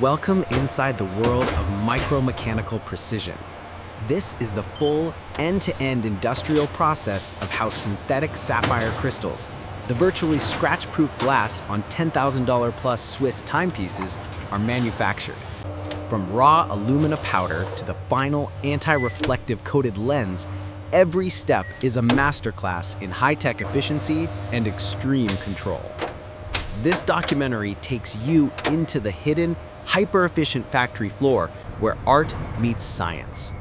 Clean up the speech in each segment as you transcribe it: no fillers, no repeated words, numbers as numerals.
Welcome inside the world of micromechanical precision. This is the full, end-to-end industrial process of how synthetic sapphire crystals, the virtually scratch-proof glass on $10,000 plus Swiss timepieces, are manufactured. From raw alumina powder to the final anti-reflective coated lens, every step is a masterclass in high-tech efficiency and extreme control. This documentary takes you into the hidden, hyper-efficient factory floor where art meets science.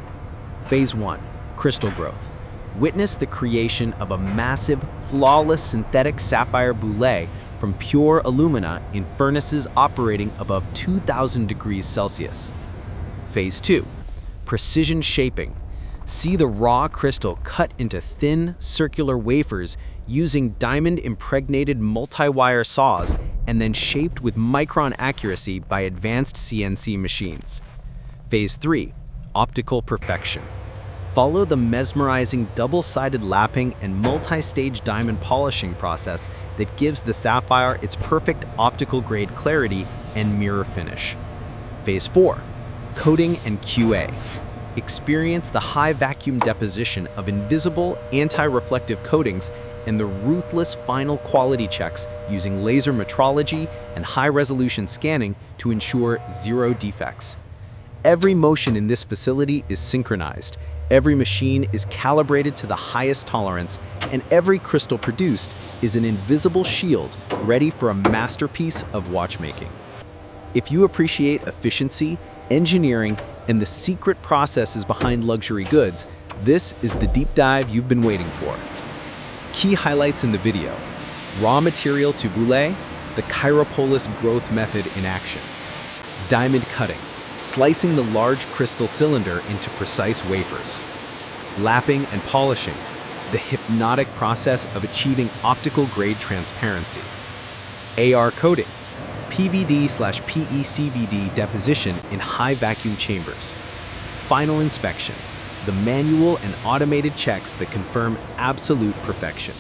Phase 1, crystal growth. Witness the creation of a massive, flawless synthetic sapphire boule from pure alumina in furnaces operating above 2,000 degrees Celsius. Phase 2, precision shaping. See the raw crystal cut into thin, circular wafers using diamond-impregnated multi-wire saws and then shaped with micron accuracy by advanced CNC machines. Phase 3, optical perfection. Follow the mesmerizing double-sided lapping and multi-stage diamond polishing process that gives the sapphire its perfect optical-grade clarity and mirror finish. Phase 4, coating and QA. Experience the high vacuum deposition of invisible anti-reflective coatings and the ruthless final quality checks using laser metrology and high-resolution scanning to ensure zero defects. Every motion in this facility is synchronized, every machine is calibrated to the highest tolerance, and every crystal produced is an invisible shield ready for a masterpiece of watchmaking. If you appreciate efficiency, engineering, and the secret processes behind luxury goods, this is the deep dive you've been waiting for. Key highlights in the video: raw material to boule, the chiropolis growth method in action; diamond cutting, slicing the large crystal cylinder into precise wafers; lapping and polishing, the hypnotic process of achieving optical grade transparency; AR coating, PVD/PECVD deposition in high vacuum chambers; final inspection, the manual and automated checks that confirm absolute perfection.